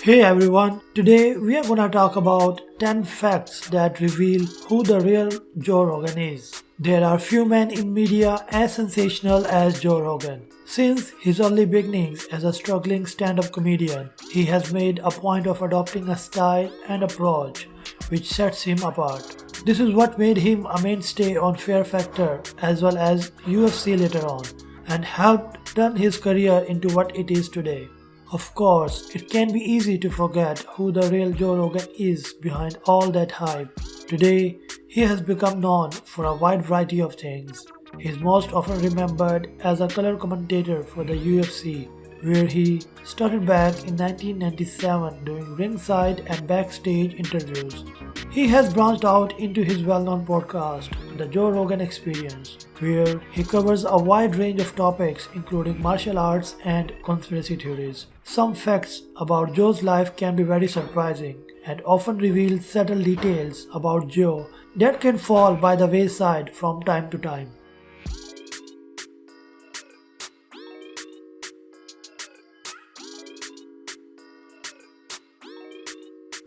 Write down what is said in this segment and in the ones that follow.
Hey everyone, today we are gonna talk about 10 facts that reveal who the real Joe Rogan is. There are few men in media as sensational as Joe Rogan. Since his early beginnings as a struggling stand-up comedian, he has made a point of adopting a style and approach which sets him apart. This is what made him a mainstay on Fear Factor as well as UFC later on, and helped turn his career into what it is today. Of course, it can be easy to forget who the real Joe Rogan is behind all that hype. Today, he has become known for a wide variety of things. He is most often remembered as a color commentator for the UFC, where he started back in 1997 doing ringside and backstage interviews. He has branched out into his well-known podcast, The Joe Rogan Experience, where he covers a wide range of topics including martial arts and conspiracy theories. Some facts about Joe's life can be very surprising and often reveal subtle details about Joe that can fall by the wayside from time to time.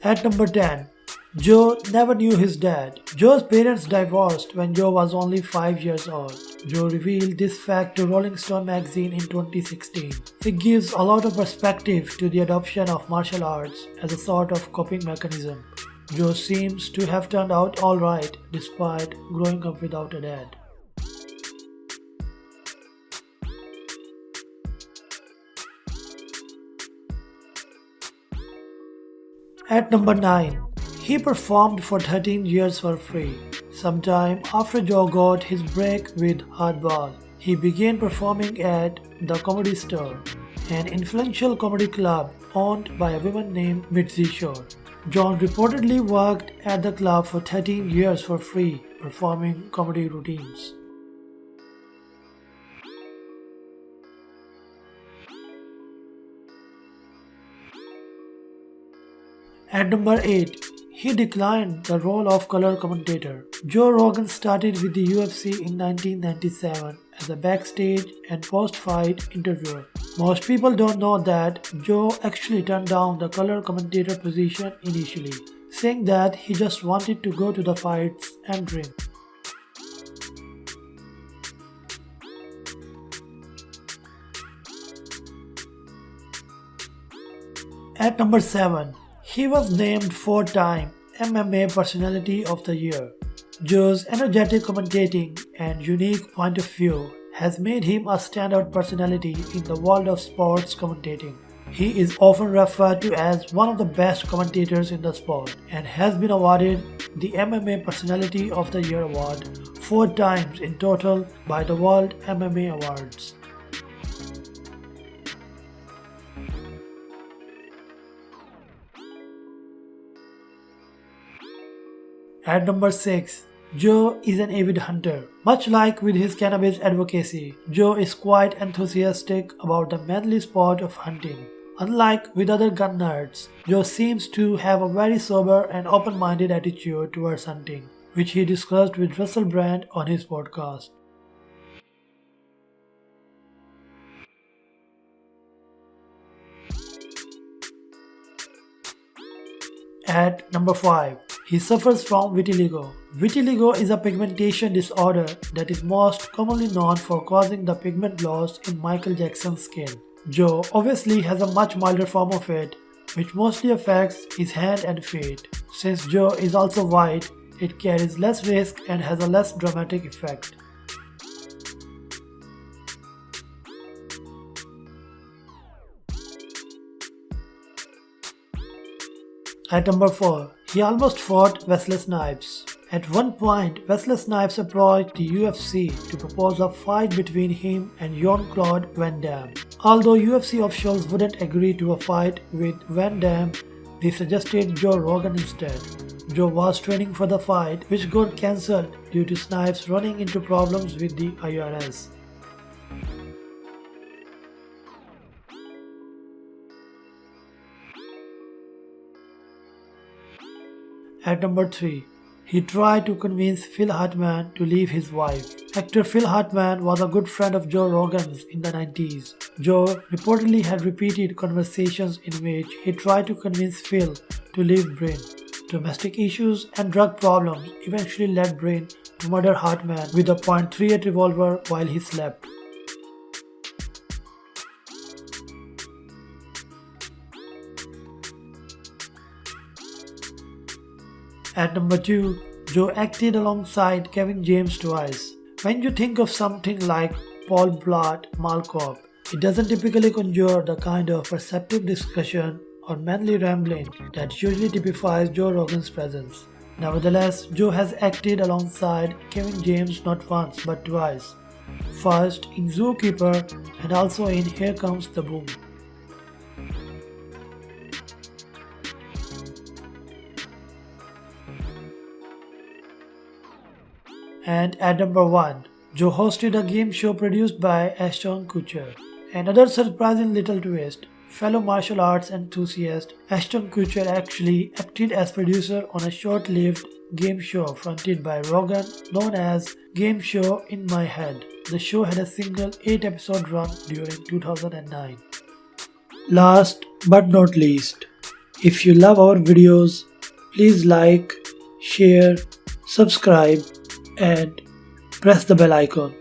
At number 10, Joe never knew his dad. Joe's parents divorced when Joe was only 5 years old. Joe revealed this fact to Rolling Stone magazine in 2016. It gives a lot of perspective to the adoption of martial arts as a sort of coping mechanism. Joe seems to have turned out alright despite growing up without a dad. At number 9, he performed for 13 years for free. Sometime after Joe got his break with Hardball, he began performing at the Comedy Store, an influential comedy club owned by a woman named Mitzi Shore. John reportedly worked at the club for 13 years for free, performing comedy routines. At number 8, he declined the role of color commentator. Joe Rogan started with the UFC in 1997 as a backstage and post-fight interviewer. Most people don't know that Joe actually turned down the color commentator position initially, saying that he just wanted to go to the fights and drink. At number 7, he was named four-time MMA Personality of the Year. Joe's energetic commentating and unique point of view has made him a standout personality in the world of sports commentating. He is often referred to as one of the best commentators in the sport and has been awarded the MMA Personality of the Year award 4 times in total by the World MMA Awards. At number 6, Joe is an avid hunter. Much like with his cannabis advocacy, Joe is quite enthusiastic about the manly sport of hunting. Unlike with other gun nerds, Joe seems to have a very sober and open-minded attitude towards hunting, which he discussed with Russell Brand on his podcast. At number 5, he suffers from vitiligo. Vitiligo is a pigmentation disorder that is most commonly known for causing the pigment loss in Michael Jackson's skin. Joe obviously has a much milder form of it, which mostly affects his hand and feet. Since Joe is also white, it carries less risk and has a less dramatic effect. At number 4, he almost fought Restless Knives. At one point, Restless Knives approached the UFC to propose a fight between him and Jean-Claude Van Damme. Although UFC officials wouldn't agree to a fight with Van Damme, they suggested Joe Rogan instead. Joe was training for the fight, which got cancelled due to Snipes running into problems with the IRS. At number 3, He tried to convince Phil Hartman to leave his wife. Actor Phil Hartman was a good friend of Joe Rogan's in the 90s. Joe reportedly had repeated conversations in which he tried to convince Phil to leave Bryn. Domestic issues and drug problems eventually led Bryn to murder Hartman with a .38 revolver while he slept. At number 2, Joe acted alongside Kevin James twice. When you think of something like Paul Blart Mall Cop, it doesn't typically conjure the kind of perceptive discussion or manly rambling that usually typifies Joe Rogan's presence. Nevertheless, Joe has acted alongside Kevin James not once but twice. First in Zookeeper and also in Here Comes the Boom. And at number 1, Joe hosted a game show produced by Ashton Kutcher. Another surprising little twist, fellow martial arts enthusiast Ashton Kutcher actually acted as producer on a short-lived game show fronted by Rogan known as Game Show in My Head. The show had a single 8-episode run during 2009. Last but not least, if you love our videos, please like, share, subscribe and press the bell icon.